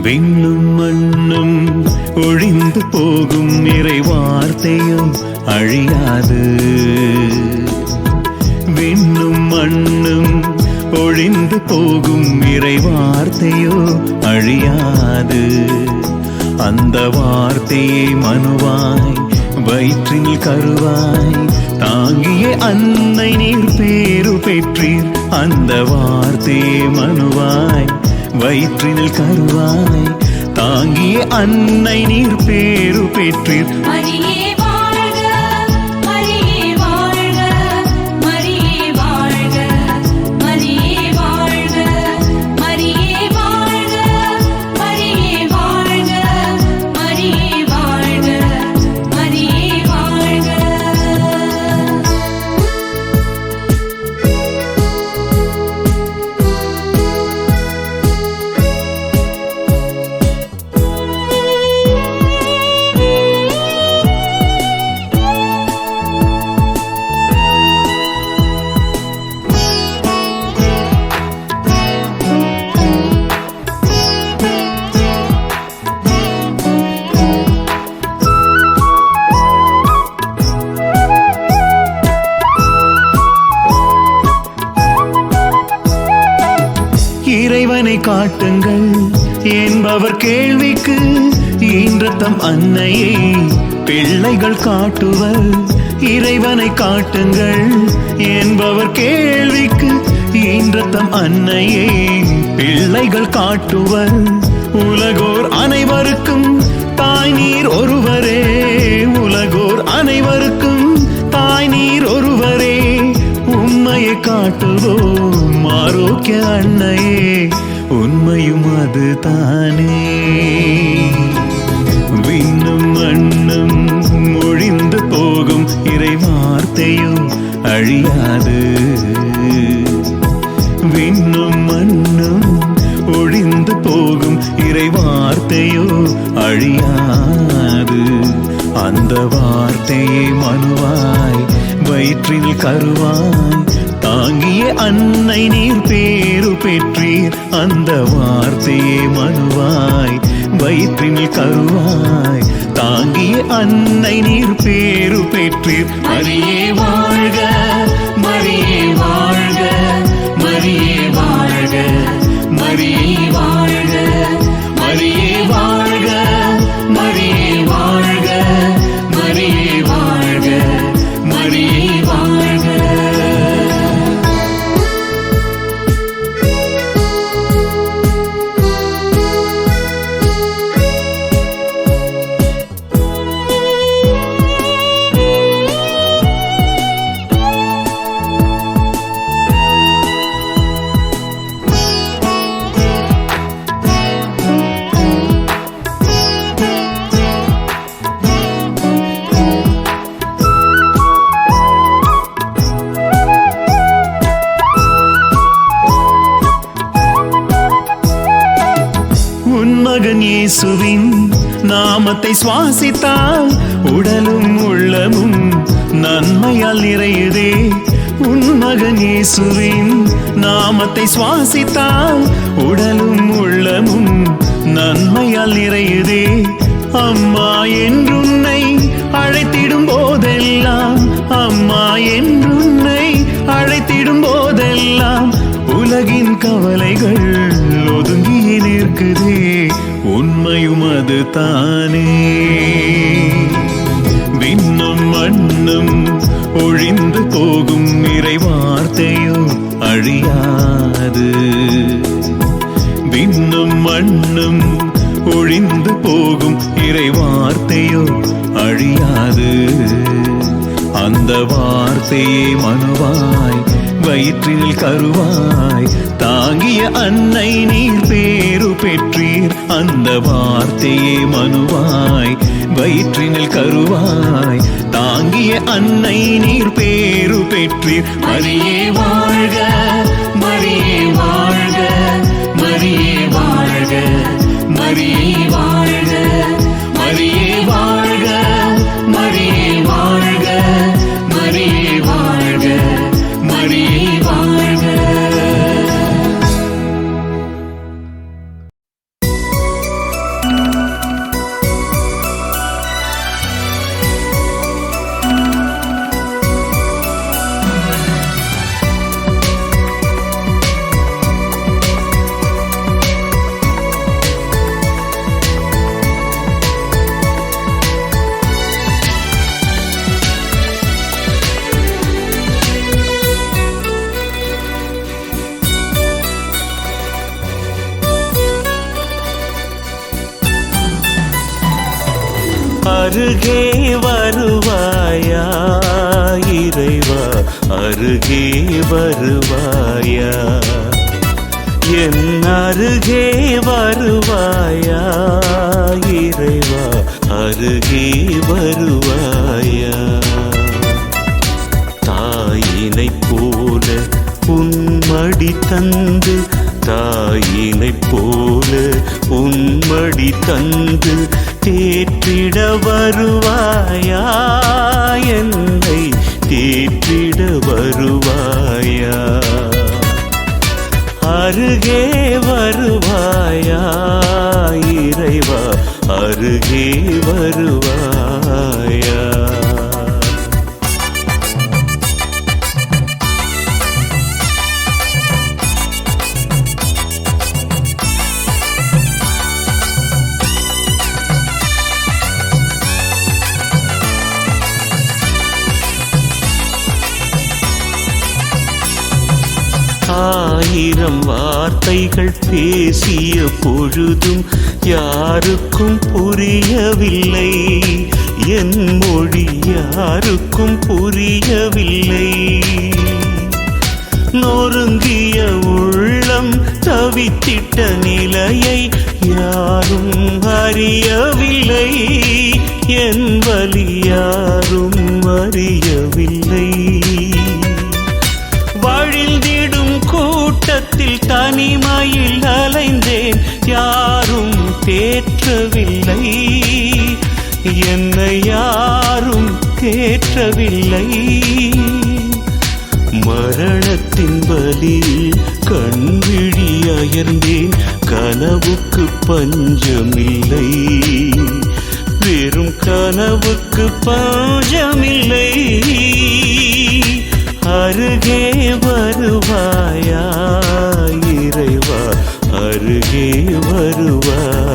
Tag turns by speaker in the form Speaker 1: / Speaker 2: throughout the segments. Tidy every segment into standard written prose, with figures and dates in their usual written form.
Speaker 1: விண்ணும் மண்ணும் ஒழிந்து போகும் இறை வார்த்தையும் அழியாது. விண்ணும் மண்ணும் ஒழிந்து போகும் இறை வார்த்தையோ அழியாது. அந்த வார்த்தையை மனுவாய் வயிற்றில் கருவாய் தாங்கிய அன்னை நீர் பேரு பெற்றீர். அந்த வார்த்தையை மனுவாய் வயிற்றில் கருவாய் தாங்கிய அன்னை நீர் பேரு பெற்றீர். இறைவனை காட்டுங்கள் என்பவர் கேள்விக்கு ஈன்ற தம் அன்னையை பிள்ளைகள் காட்டுவர். இறைவனை காட்டுங்கள் என்பவர் கேள்விக்கு ஈன்ற தம் அன்னையை பிள்ளைகள் காட்டுவர். உலகோர் அனைவருக்கும் தாய் நீர் ஒருவரே. உலகோர் அனைவருக்கும் தாய் நீர் ஒருவரே. உண்மையை காட்டுவோம் ஆரோக்கிய அன்னையே, உண்மையும் அது தானே. விண்ணும் மண்ணும் ஒழிந்து போகும் இறை வார்த்தையும் அழியாது. விண்ணும் மண்ணும் ஒழிந்து போகும் இறை வார்த்தையோ அழியாது. அந்த வார்த்தையை மனுவாய் வயிற்றில் கருவாய் தாங்கிய அன்னை நீர் பேரு பெற்றீர். அந்த வார்த்தையை மனுவாய் வயிற்றில் கருவாய் தாங்கிய அன்னை நீர் பேரு பெற்றீர். மரியே வாழ்க, மரியே வாழ்க, மரியே வாழ்க, மரியே வாழ்க, மரியே வாழ்க, மரியே வாழ்க, மரியே வாழ்க, மரியே வாழ்க. மகன் இயேசுவின் நாமத்தை சுவாசித்தால் உடலும் உள்ளமும் நன்மையால் நிறையுதே. உன் மகன் இயேசுவின் நாமத்தை சுவாசித்தால் உடலும் உள்ளமும் நன்மையால் நிறையுதே. அம்மா என்றுன்னை அழைத்திடும் போதெல்லாம், அம்மா என்றுன்னை அழைத்திடும் போதெல்லாம் உலகின் கவலைகள் ஒதுங்கியே நிற்குதே. உண்மையும் அது தானே. விண்ணும் மண்ணும் ஒழிந்து போகும் இறை வார்த்தையோ அழியாது. விண்ணும் மண்ணும் ஒழிந்து போகும் இறை வார்த்தையோ அழியாது. அந்த வார்த்தையை மனுவாய் வயிற்றில் கருவாய் தாங்கிய அன்னை நீர் பேரு பெற்றீர். அந்த வார்த்தையை மனுவாய் வயிற்றில் கருவாய் தாங்கிய அன்னை நீர் பேரு பெற்றீர். மரியே வாழ்க, மரியே வாழ்க, மரியே வாழ்க, மரியே வாழ்க, மரியே வாழ்க, மரியே வாழ்க, மரியே வாழ்க, மரியே வாழ்க. அருகே வருவாயா இறைவா, அருகே வருவாயா, என் அருகே வருவாயா இறைவா, அருகே வருவாயா. தாயினைப் போல உன்மடி தந்து, தாயினைப் போல உன்மடி தந்து தேற்றிட வருவாயா, என்னை தேற்றிட வருவாயா. அருகே வருவாயா இறைவா, அருகே வருவாயா. ஆயிரம் வார்த்தைகள் பேசிய பொழுதும் யாருக்கும் புரியவில்லை, என் மொழி யாருக்கும் புரியவில்லை. நொறுங்கிய உள்ளம் தவித்திட்ட நிலையை யாரும் அறியவில்லை, என் வலி யாரும் அறியவில்லை. வழிந்திடும் கூட்டத்தில் தனிமையில் அலைந்தேன், யாரும் தேற்றவில்லை, என்னை யாரும் தேற்றவில்லை. மரணத்தின் வலியில் கண்விழி அயர்ந்தேன், கனவுக்கு பஞ்சமில்லை, வெறும் கனவுக்கு பஞ்சமில்லை. அருகே வருவாயா இறைவா, அருகே வருவாயா.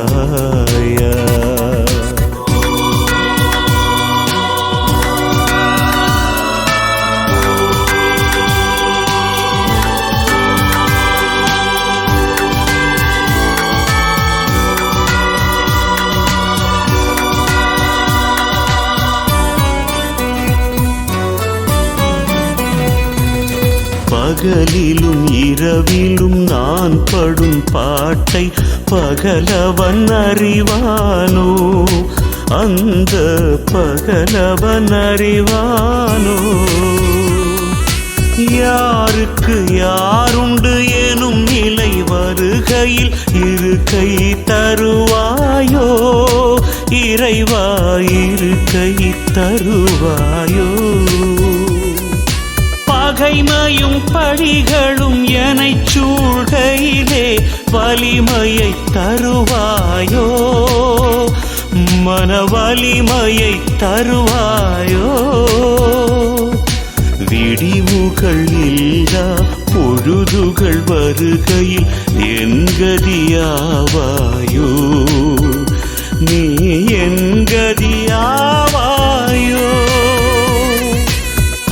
Speaker 1: பகலிலும் இரவிலும் நான் படும் பாட்டை பகலவன் அறிவானோ, அந்த பகலவன் அறிவானோ. யாருக்கு யாருண்டு எனும் நிலை வருகையில் இருக்கை தருவாயோ இறைவா, இருக்கை தருவாயோ. பகைமையும் படிகளும் எனைச் சூழ்கையிலே வலிமையை தருவாயோ, மன வலிமையை தருவாயோ. விடிவுகள் இல்லா பொழுதுகள் வருகையில் என் கதியாவாயோ, நீ என் கதியாவாயோ.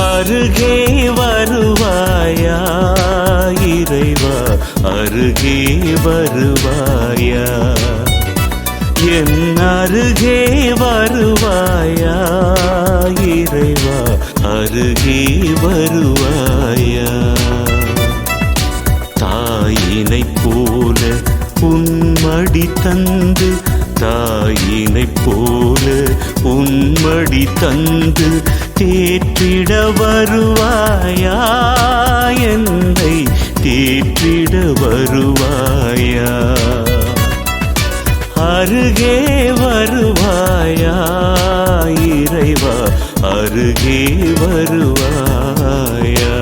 Speaker 1: அருகே வருவாயா இறைவா, அருகே வருவாயா, என் அருகே வருவாயா இறைவா, அருகே வருவாயா. தாயினைப் போல உன்மடி தந்து, தாயினைப் போல உன்மடி தந்து தேற்றிட வருவாயா, என்னை தேற்றிட வருவாயா. அருகே வருவாயா இறைவா, அருகே வருவாயா.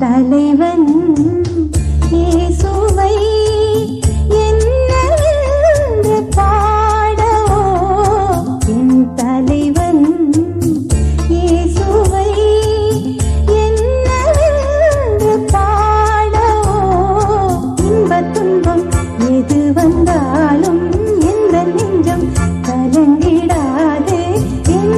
Speaker 2: தலைவன் இயேசுவை என்னவென்று பாடவோ, என் தலைவன் இயேசுவை என்னவென்று பாடவோ, இன்பத் துன்பம் எது வந்தாலும் எந்த நெஞ்சம் கலங்கிடாது. என்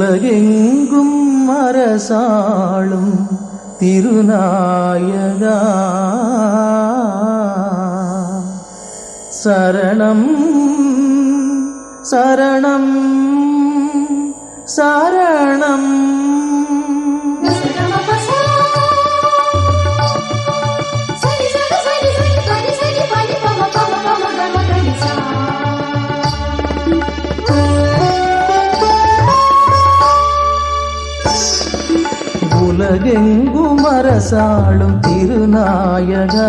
Speaker 3: உலகெங்கும் அரசாளும் திருநாயகா சரணம் சரணம் சரணம். உலகெங்கும் அரசாளும் திருநாயகா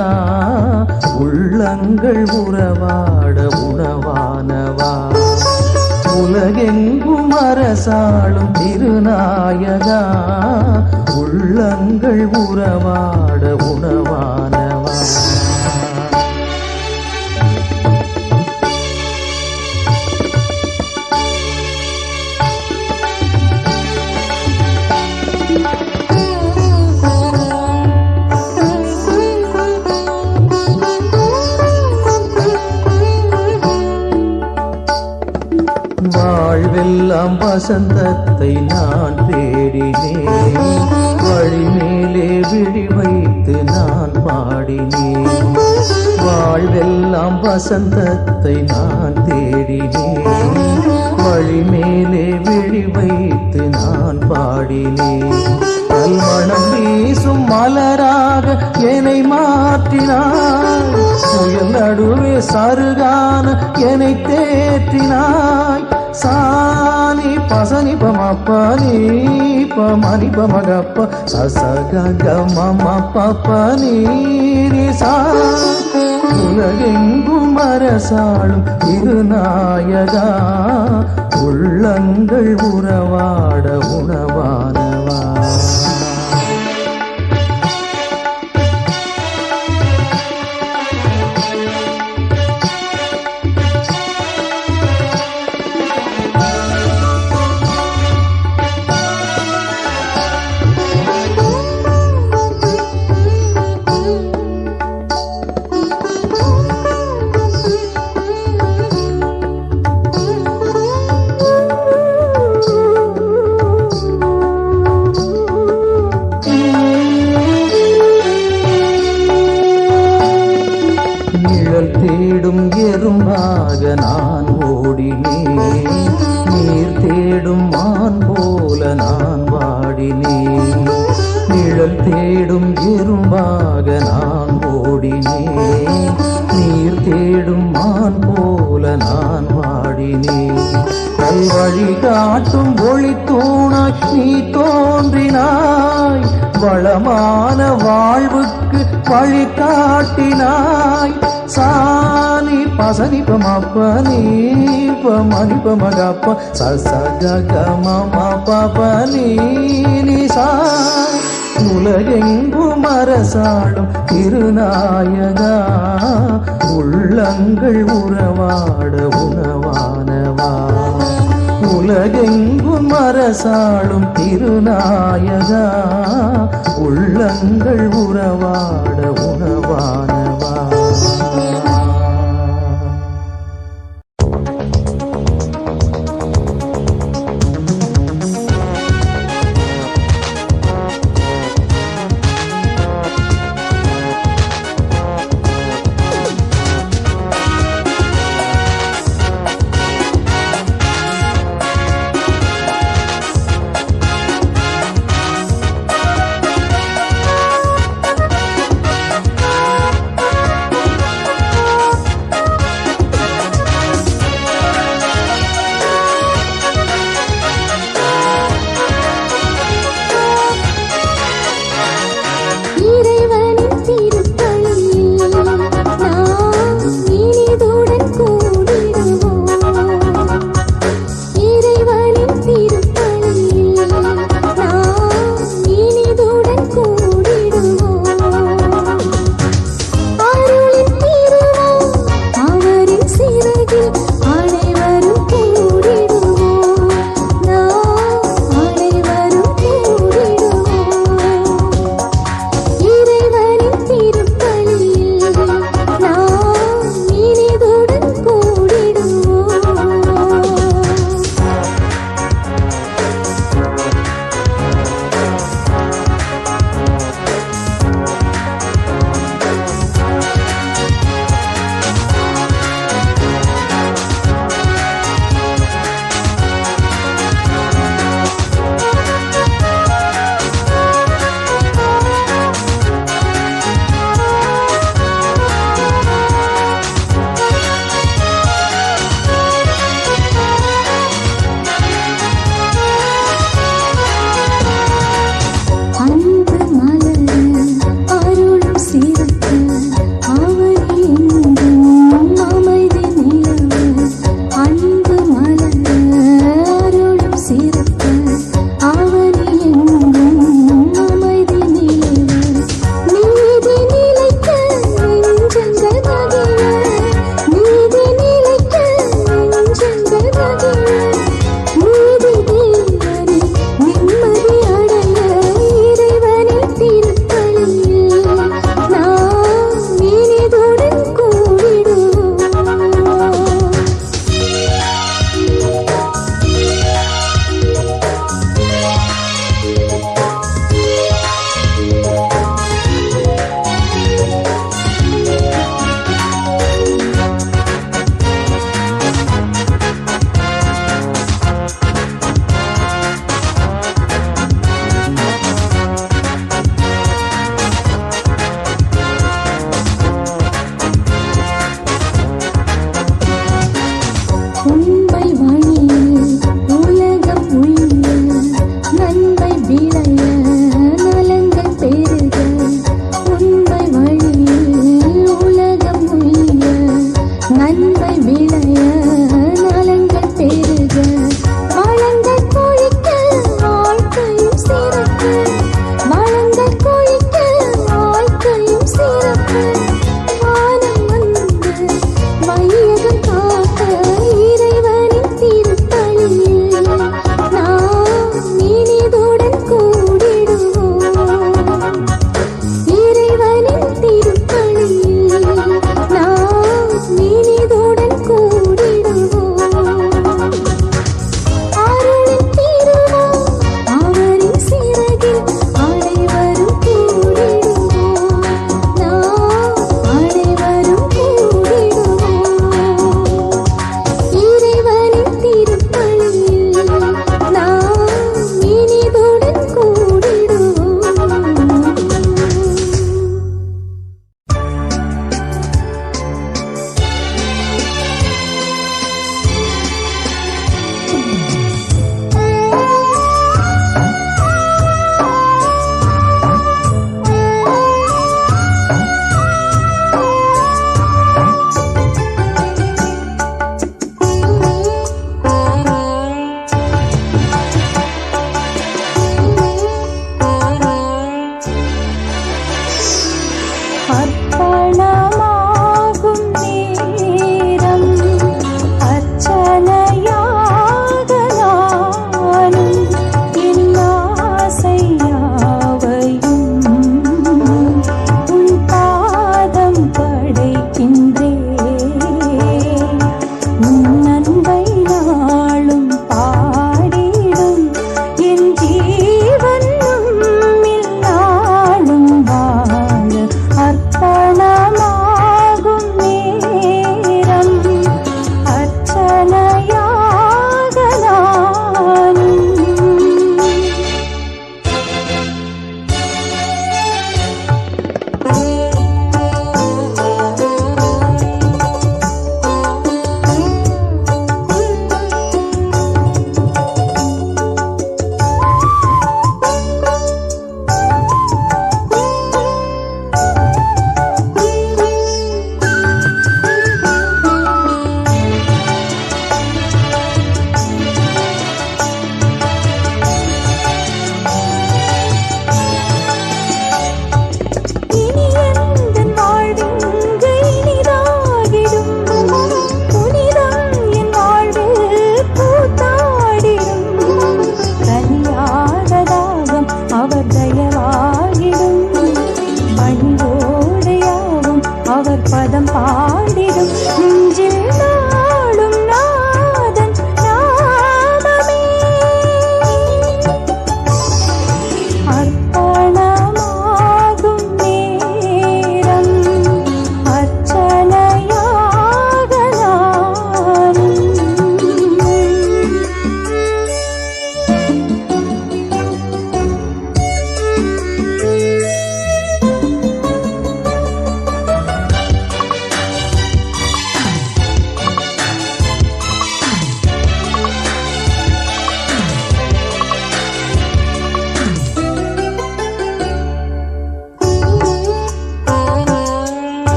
Speaker 3: உள்ளங்கள் உறவாட உணவானவா. உலகெங்கும் அரசாளும் திருநாயகா உள்ளங்கள் உறவாட உணவானவா. வாழ்வெல்லாம் வசந்தத்தை நான் தேடினேன், வழி மேலே விழி வைத்து நான் பாடினேன். வாழ்வெல்லாம் வசந்தத்தை நான் தேடினேன், வழி மேலே விழி வைத்து நான் பாடினேன். கல்மணம் வீசும் மலராக என்னை மாற்றினாய், புயல் நடுவே சருகான என்னை தேற்றினாய். சானி பசனி பமப்ப நீ பமணி பமகப்ப சசக மம பப்ப நீ சா. உலகெங்கும் அரசாளும் திருநாயகா உள்ளங்கள் உறவாட உணவானவா. தேடும் எறும்பாக நான் ஓடினேன், நீர் தேடும் மான் போல நான் வாடினேன். நிழல் தேடும் எறும்பாக நான் ஓடினேன், நீர் தேடும் மான் போல நான் வாடினேன். நல்வழி காட்டும் ஒளி தூணாய் நீ தோன்றினாய், வளமான வாழ்வுக்கு வழி காட்டினாய். சானி பசனி பமப்ப நீ பமணி பமகப்ப சசக மம பப நீ சா. உலகெங்கும் அரசாளும் திருநாயகா உள்ளங்கள் உறவாட உணவானவா. உலகெங்கும் அரசாளும் திருநாயகா உள்ளங்கள் உறவாட உணவானவா.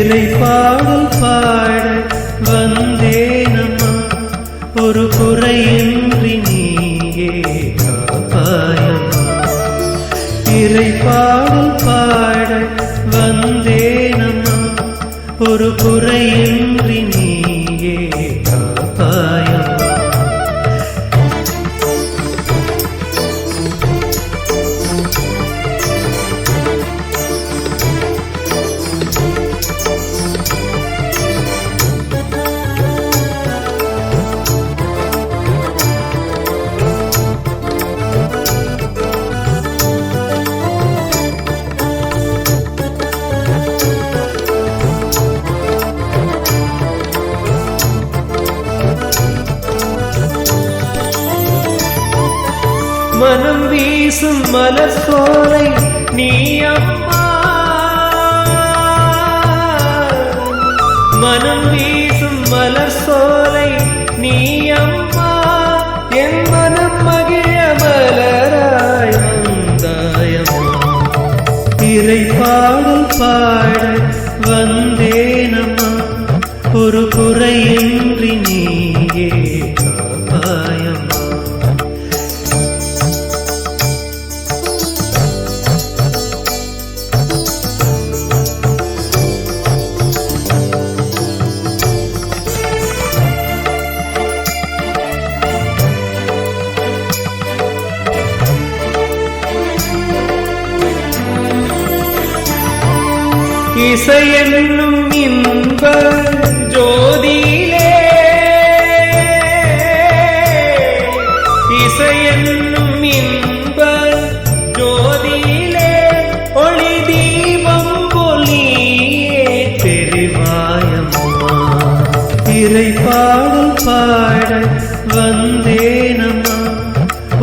Speaker 4: இறைபாடல் பாட வந்தேனம்மா ஒரு குறையின்றி நீயே காப்பாயம்மா இறைபாடல் பாட வந்தேனம்மா ஒரு குறையின்றி நீயே காப்பாயம்மா மனம் வீசும் மலர் சோலை நீ அம்மா மனம் வீசும் மலர் சோலை நீ அம்மா என் மனம் மகிழ மலராய் வந்தாயம்மா இறைபாடல் பாட வந்தேனம்மா ஒரு குறையின்றி நீயே காப்பாயம்மா இசையென்னும் இன்ப ஜோதியிலே இசையென்னும் இன்ப ஜோதியிலே ஒளி தீபம் ஒளியே தெரிவாயம்மா இறைபாடல் பாட வந்தேனம்மா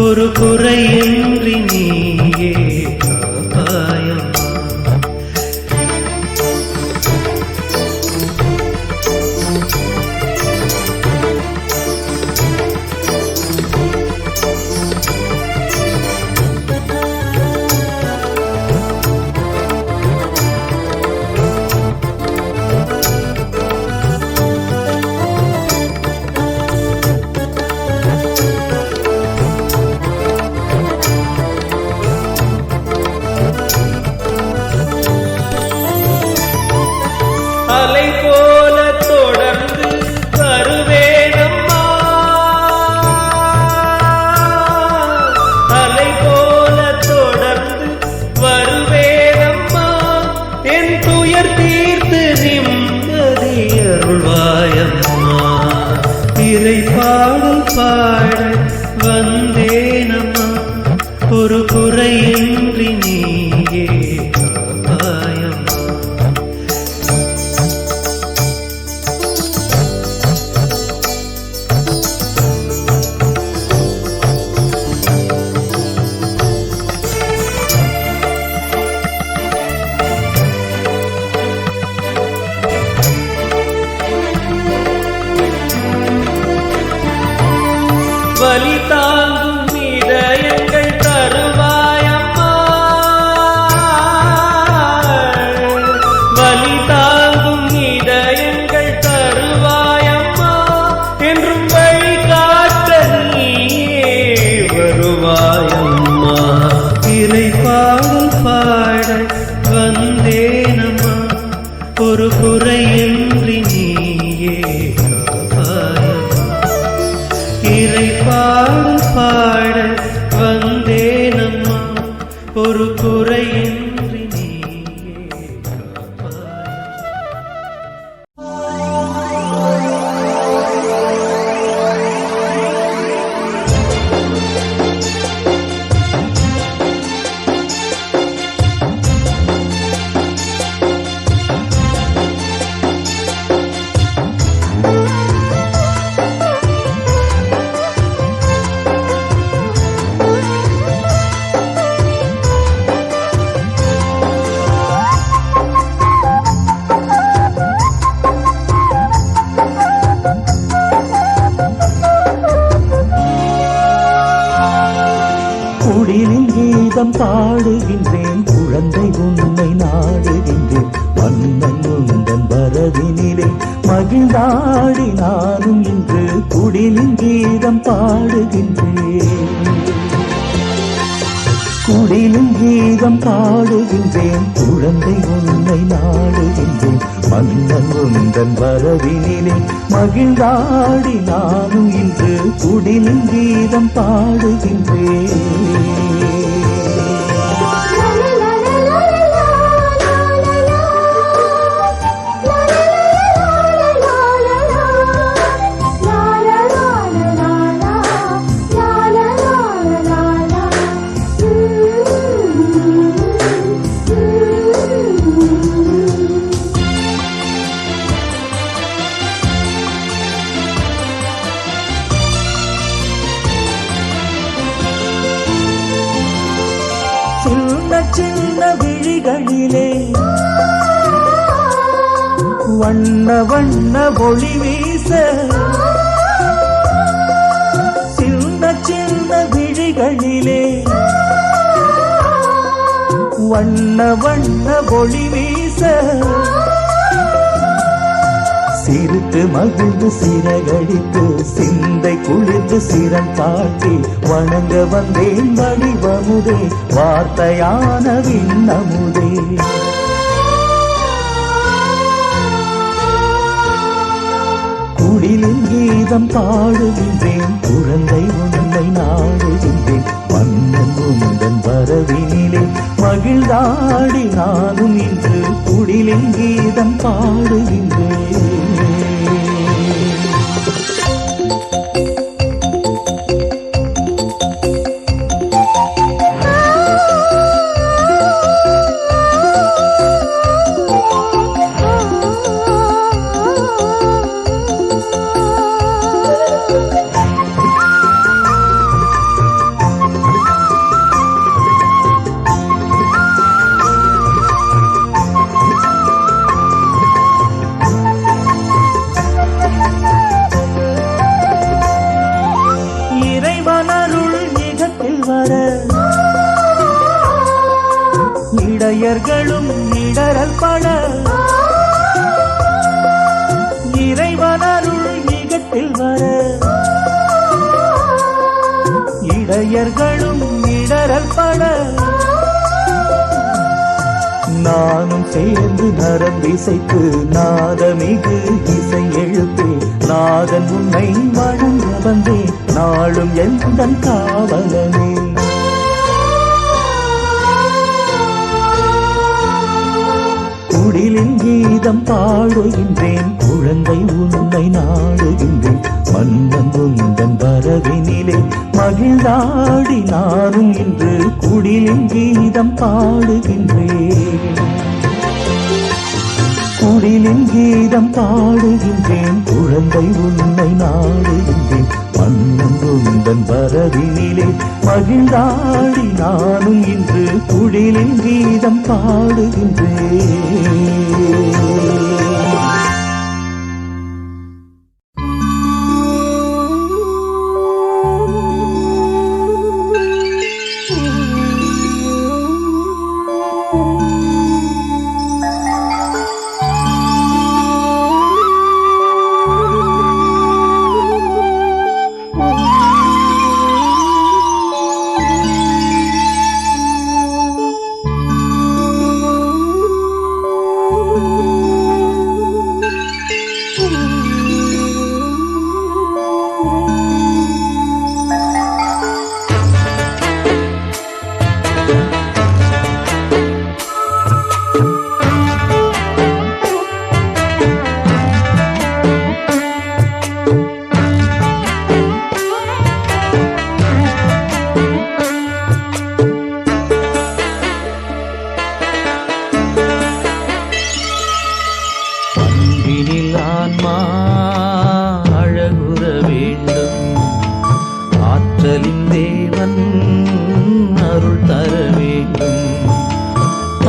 Speaker 4: ஒரு குறையின்றி நீயே காப்பாயம்மா அலை போல தொடர்ந்து வருவேனம்மா அலை போல தொடர்ந்து வருவேனம்மா என் துயர் தீர்த்து நிம்மதி அருள்வாயம்மா இறைபாடல் பாட வந்தேனம்மா ஒரு குறையின்றி நீயே காப்பாயம்மா வலி தாங்கும் இதயங்கள் தருவாயம்மா வலி தாங்கும் இதயங்கள் தருவாயம்மா என்றும் வழி காட்ட நீயே வருவாயம்மா இறைபாடல் பாட வந்தேனம்மா ஒரு குறையின்றி நீயே காப்பாயம்மா இறைபாடல் பாட வந்தேனம்மா ஒரு குறையின்றி நீயே காப்பாயம்மா
Speaker 3: குடிலில் கீதம் பாடுகின்றேன் குழந்தை உன்னை நாடுகின்றேன் மன்னன் உந்தன் வரவினிலே மகிழ்ந்தாடி நானும் இன்று குடிலின் கீதம் பாடுகின்றேன். குடிலும் கீதம் பாடுகின்றேன், குழந்தை உன்னை நாடுகின்றேன். மன்னன் உந்தன் வரவினிலே மகிழ்ந்தாடி நானும் இன்று குடிலும் கீதம் பாடுகின்றேன். சின்ன சின்ன விழிகளிலே வண்ண வண்ண ஒளி வீச, சின்ன சின்ன விழிகளிலே வண்ண வண்ண ஒளி வீச, சிரித்து மகிழ்ந்து சிறகடித்து சிந்தை குளிர்ந்து சிரம் காட்டி வணங்க வந்தேன் வடிவமுதே வார்த்தையான விண்ணமுதே. குடிலின் கீதம் பாடுகின்றேன், குழந்தை உன்னை நாடுகின்றேன். மன்னன் உந்தன் வரவினிலே மகிழ்ந்தாடி நானும் இன்று குடிலின் கீதம் பாடுகின்றேன். இடையர்களும் இடரல் பட, இறைவனருள் ஈகத்தில் வர, இடையர்களும் இடரல் பட, நானும் சேர்ந்து நரம்பிசைத்து நாதமிகு இசை எழுப்பே நாதன் உன்னை வணங்க வந்தேன் நாளும் எந்தன் காவலனே. குடிலின் கீதம் பாடுகின்றேன், குழந்தை உன்னை நாடுகின்றேன். மன்னன் உந்தன் வரவினிலே மகிழ்ந்தாடி நானும் இன்று குடிலின் கீதம் பாடுகின்றேன். குடிலின் கீதம் பாடுகின்றேன், குழந்தை உன்னை நாடுகின்றேன். மன்னன் உந்தன் வரவினிலே மகிழ்ந்தாடி நானும் இன்று குடிலின் கீதம் பாடுகின்றேன்.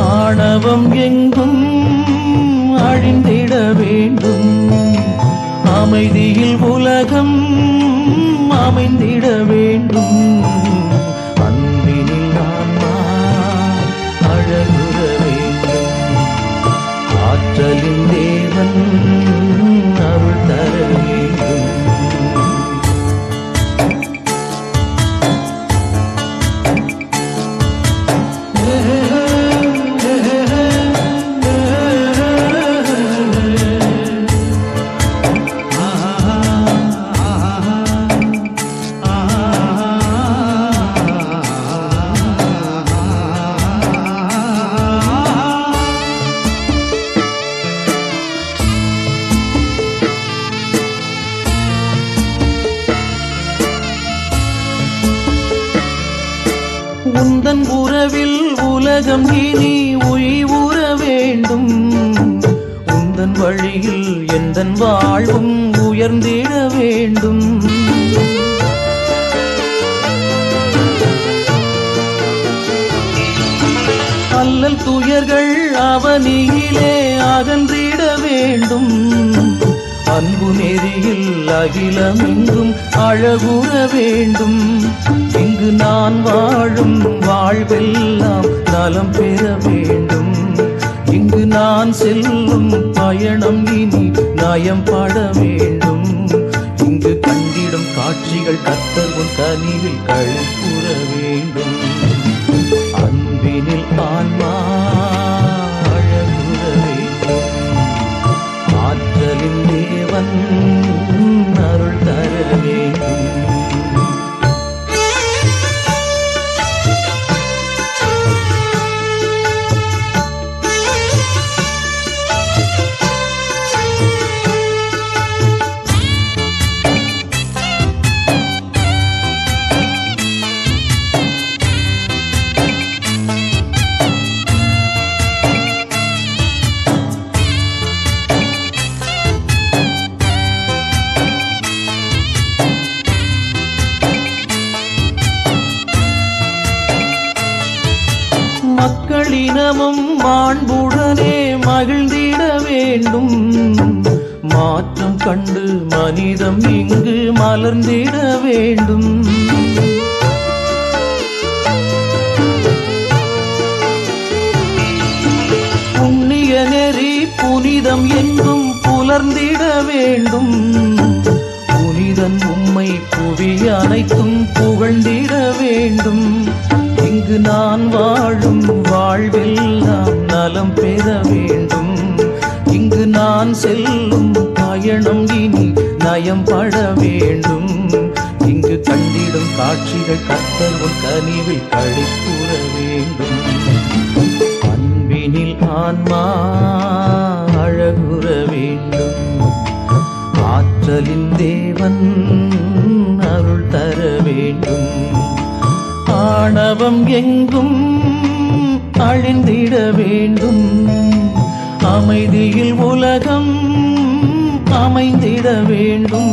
Speaker 3: ஆணவம் எங்கும் அழிந்திட வேண்டும், அமைதியில் உலகம் அமைந்திட வேண்டும். அன்பினில் ஆன்மா அழகுற வேண்டும், உந்தன் உறவில் உலகம் இனி உயிர வேண்டும். உந்தன் வழியில் எந்தன் வாழ்வும் உயர்ந்திட வேண்டும். அல்லல் துயர்கள் அவனியிலே அகன்றிட வேண்டும். அன்பு நெறியில் அகிலமெங்கும் அழகுற வேண்டும். இங்கு நான் வாழும் வாழ்வெல்லாம் நலம் பெற வேண்டும். இங்கு நான் செல்லும் பயணம் இனி நயம் பட வேண்டும். இங்கு கண்டிடும் காட்சிகள் கர்த்தர் உன் கனிவில் களிப்புற வேண்டும். அன்பினில் ஆன்மா அழகுற வேண்டும். ஆற்றலின் தேவன் அருள் தர வேண்டும். மக்களினமும் மாண்புடனே மகிழ்ந்திட வேண்டும். மாற்றம் கண்டு மனிதம் இங்கு மலர்ந்திட வேண்டும். புண்ணிய நெறி புனிதம் எங்கும் புலர்ந்திட வேண்டும். புனிதன் உம்மை புவி அனைத்தும் புகழ்ந்திட வேண்டும். இங்கு நான் வாழும் வாழ்வெல்லாம் நலம் பெற வேண்டும். இங்கு நான் செல்லும் பயணம் இனி நயம் பட வேண்டும். இங்கு கண்டிடும் காட்சிகள் கர்த்தர் உன் கனிவில் களிப்புற வேண்டும். அன்பினில் ஆன்மா அழகுற வேண்டும். ஆற்றலின் தேவன் அருள் தர வேண்டும். ஆணவம் எங்கும் அழிந்திட வேண்டும். அமைதியில் உலகம் அமைந்திட வேண்டும்.